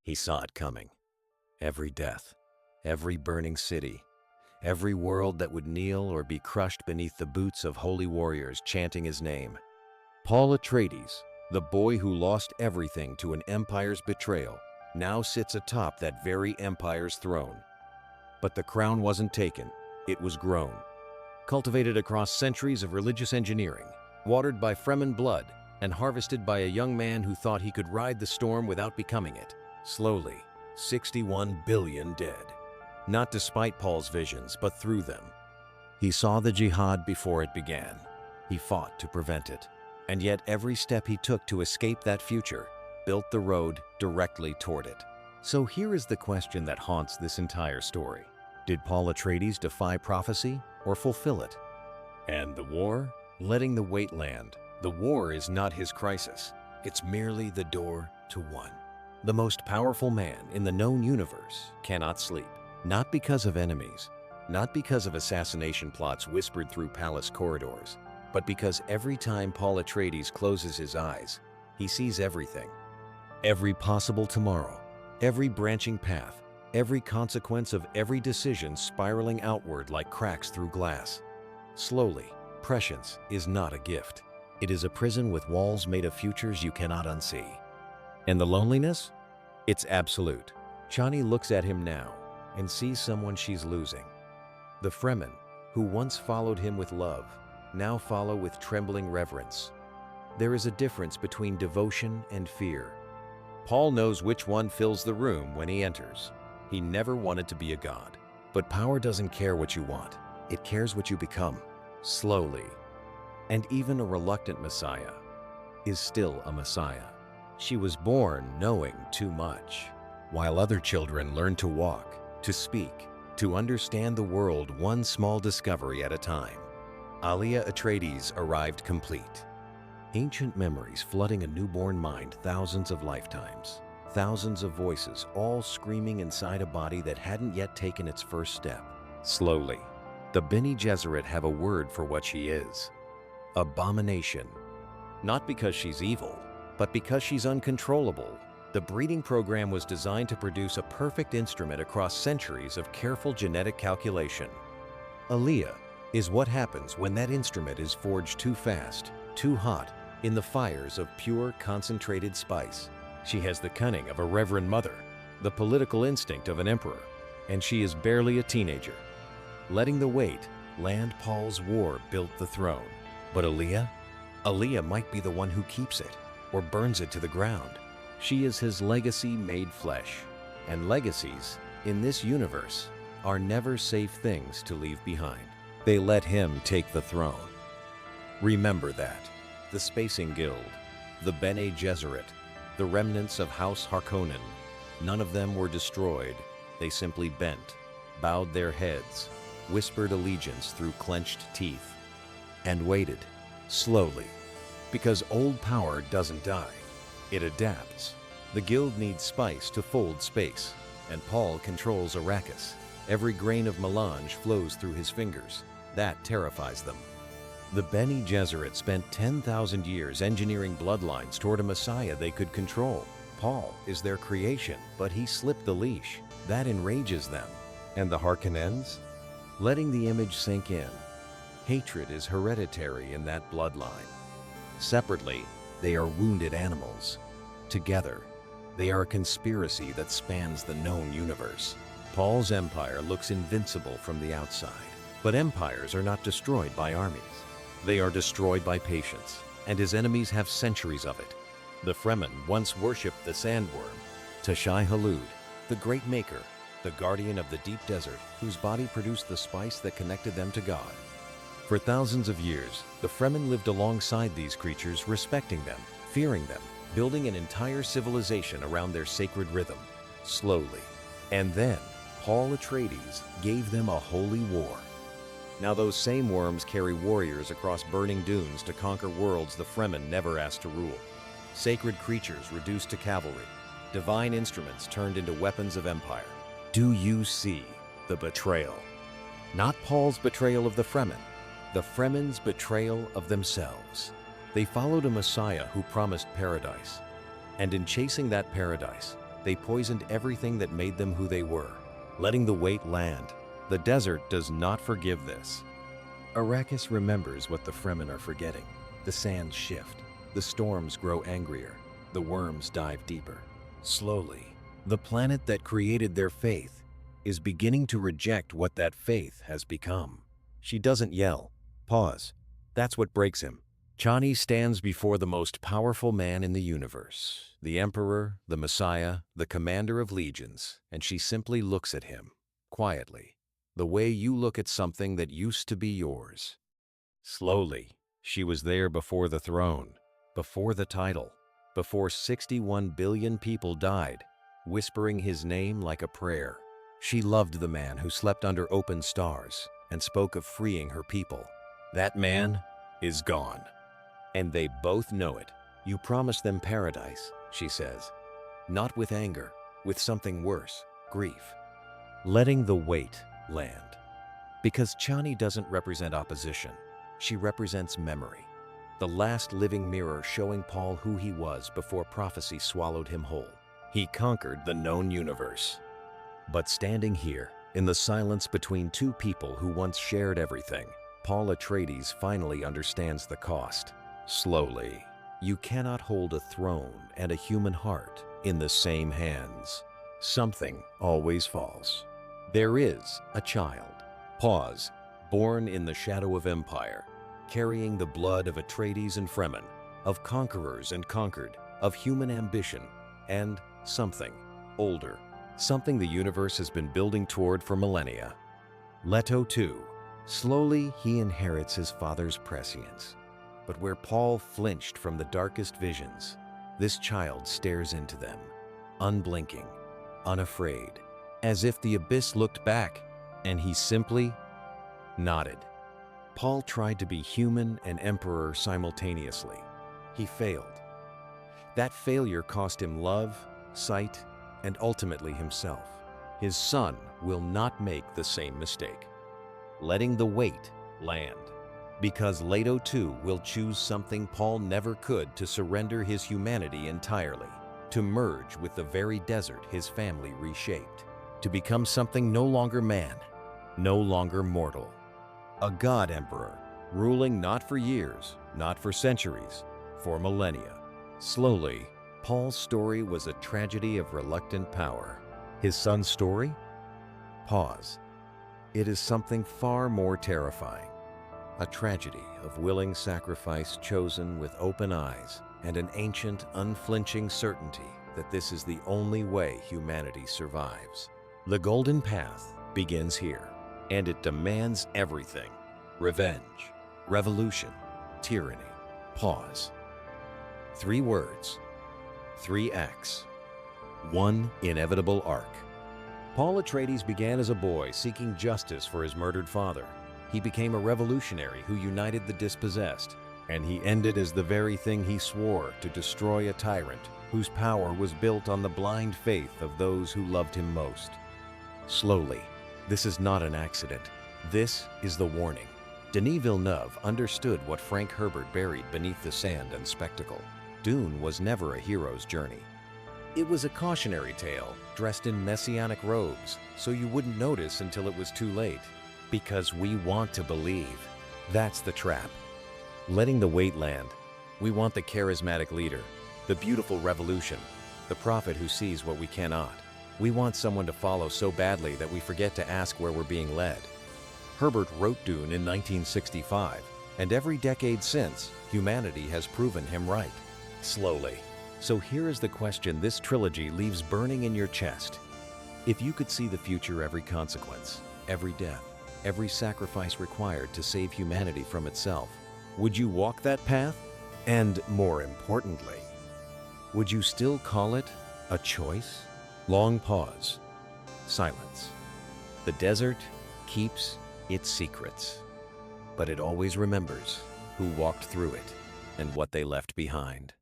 He saw it coming. Every death, every burning city, every world that would kneel or be crushed beneath the boots of holy warriors chanting his name. Paul Atreides, the boy who lost everything to an empire's betrayal, now sits atop that very empire's throne. But the crown wasn't taken, it was grown. Cultivated across centuries of religious engineering, watered by Fremen blood, and harvested by a young man who thought he could ride the storm without becoming it. Slowly, 61 billion dead. Not despite Paul's visions, but through them. He saw the jihad before it began. He fought to prevent it. And yet every step he took to escape that future built the road directly toward it. So here is the question that haunts this entire story. Did Paul Atreides defy prophecy or fulfill it? And the war? Letting the weight land. The war is not his crisis. It's merely the door to one. The most powerful man in the known universe cannot sleep. Not because of enemies, not because of assassination plots whispered through palace corridors, but because every time Paul Atreides closes his eyes, he sees everything. Every possible tomorrow, every branching path, every consequence of every decision spiraling outward like cracks through glass. Slowly, prescience is not a gift. It is a prison with walls made of futures you cannot unsee. And the loneliness? It's absolute. Chani looks at him now and sees someone she's losing. The Fremen, who once followed him with love, now follow with trembling reverence. There is a difference between devotion and fear. Paul knows which one fills the room when he enters. He never wanted to be a god. But power doesn't care what you want. It cares what you become, slowly. And even a reluctant Messiah is still a Messiah. She was born knowing too much, while other children learn to walk, to speak, to understand the world one small discovery at a time. Alia Atreides arrived complete. Ancient memories flooding a newborn mind thousands of lifetimes. Thousands of voices, all screaming inside a body that hadn't yet taken its first step. Slowly, the Bene Gesserit have a word for what she is. Abomination. Not because she's evil, but because she's uncontrollable. The breeding program was designed to produce a perfect instrument across centuries of careful genetic calculation. Alia is what happens when that instrument is forged too fast, too hot, in the fires of pure, concentrated spice. She has the cunning of a reverend mother, the political instinct of an emperor, and she is barely a teenager. Letting the weight land Paul's war built the throne. But Alia might be the one who keeps it, or burns it to the ground. She is his legacy made flesh, and legacies, in this universe, are never safe things to leave behind. They let him take the throne. Remember that. The Spacing Guild, the Bene Gesserit, the remnants of House Harkonnen, none of them were destroyed. They simply bent, bowed their heads, whispered allegiance through clenched teeth, and waited, slowly. Because old power doesn't die, it adapts. The guild needs spice to fold space, and Paul controls Arrakis. Every grain of melange flows through his fingers. That terrifies them. The Bene Gesserit spent 10,000 years engineering bloodlines toward a Messiah they could control. Paul is their creation, but he slipped the leash. That enrages them. And the Harkonnens? Letting the image sink in. Hatred is hereditary in that bloodline. Separately, they are wounded animals. Together, they are a conspiracy that spans the known universe. Paul's empire looks invincible from the outside, but empires are not destroyed by armies. They are destroyed by patience, and his enemies have centuries of it. The Fremen once worshipped the sandworm, Tashai Halud, the great maker, the guardian of the deep desert, whose body produced the spice that connected them to God. For thousands of years, the Fremen lived alongside these creatures, respecting them, fearing them, building an entire civilization around their sacred rhythm, slowly. And then, Paul Atreides gave them a holy war. Now those same worms carry warriors across burning dunes to conquer worlds the Fremen never asked to rule. Sacred creatures reduced to cavalry, divine instruments turned into weapons of empire. Do you see the betrayal? Not Paul's betrayal of the Fremen's betrayal of themselves. They followed a Messiah who promised paradise. And in chasing that paradise, They poisoned everything that made them who they were, letting the weight land. The desert does not forgive this. Arrakis remembers what the Fremen are forgetting. The sands shift, the storms grow angrier, the worms dive deeper. Slowly, the planet that created their faith is beginning to reject what that faith has become. She doesn't yell, pause. That's what breaks him. Chani stands before the most powerful man in the universe, the Emperor, the Messiah, the commander of legions, and she simply looks at him, quietly, the way you look at something that used to be yours. Slowly, she was there before the throne, before the title, before 61 billion people died, whispering his name like a prayer. She loved the man who slept under open stars and spoke of freeing her people. That man is gone. And they both know it. You promised them paradise, she says. Not with anger, with something worse, grief. Letting the weight land. Because Chani doesn't represent opposition. She represents memory. The last living mirror showing Paul who he was before prophecy swallowed him whole. He conquered the known universe. But standing here, in the silence between two people who once shared everything, Paul Atreides finally understands the cost. Slowly, you cannot hold a throne and a human heart in the same hands. Something always falls. There is a child. Pause. Born in the shadow of empire, carrying the blood of Atreides and Fremen, of conquerors and conquered, of human ambition, and something older, something the universe has been building toward for millennia. Leto II. Slowly, he inherits his father's prescience. But where Paul flinched from the darkest visions, this child stares into them, unblinking, unafraid, as if the abyss looked back, and he simply nodded. Paul tried to be human and emperor simultaneously. He failed. That failure cost him love, sight, and ultimately himself. His son will not make the same mistake. Letting the weight land. Because Leto II will choose something Paul never could, to surrender his humanity entirely, to merge with the very desert his family reshaped, to become something no longer man, no longer mortal. A god emperor, ruling not for years, not for centuries, for millennia. Slowly, Paul's story was a tragedy of reluctant power. His son's story? Pause. It is something far more terrifying. A tragedy of willing sacrifice chosen with open eyes and an ancient, unflinching certainty that this is the only way humanity survives. The golden path begins here, and it demands everything. Revenge, revolution, tyranny. Pause. 3 words, 3 acts, 1 inevitable arc. Paul Atreides began as a boy seeking justice for his murdered father. He became a revolutionary who united the dispossessed, and he ended as the very thing he swore to destroy, a tyrant whose power was built on the blind faith of those who loved him most. Slowly, this is not an accident. This is the warning. Denis Villeneuve understood what Frank Herbert buried beneath the sand and spectacle. Dune was never a hero's journey. It was a cautionary tale, dressed in messianic robes, so you wouldn't notice until it was too late. Because we want to believe. That's the trap. Letting the weight land. We want the charismatic leader, the beautiful revolution, the prophet who sees what we cannot. We want someone to follow so badly that we forget to ask where we're being led. Herbert wrote Dune in 1965, and every decade since, humanity has proven him right. Slowly. So here is the question this trilogy leaves burning in your chest. If you could see the future, every consequence, every death, every sacrifice required to save humanity from itself, would you walk that path? And more importantly, would you still call it a choice? Long pause. Silence. The desert keeps its secrets, but it always remembers who walked through it and what they left behind.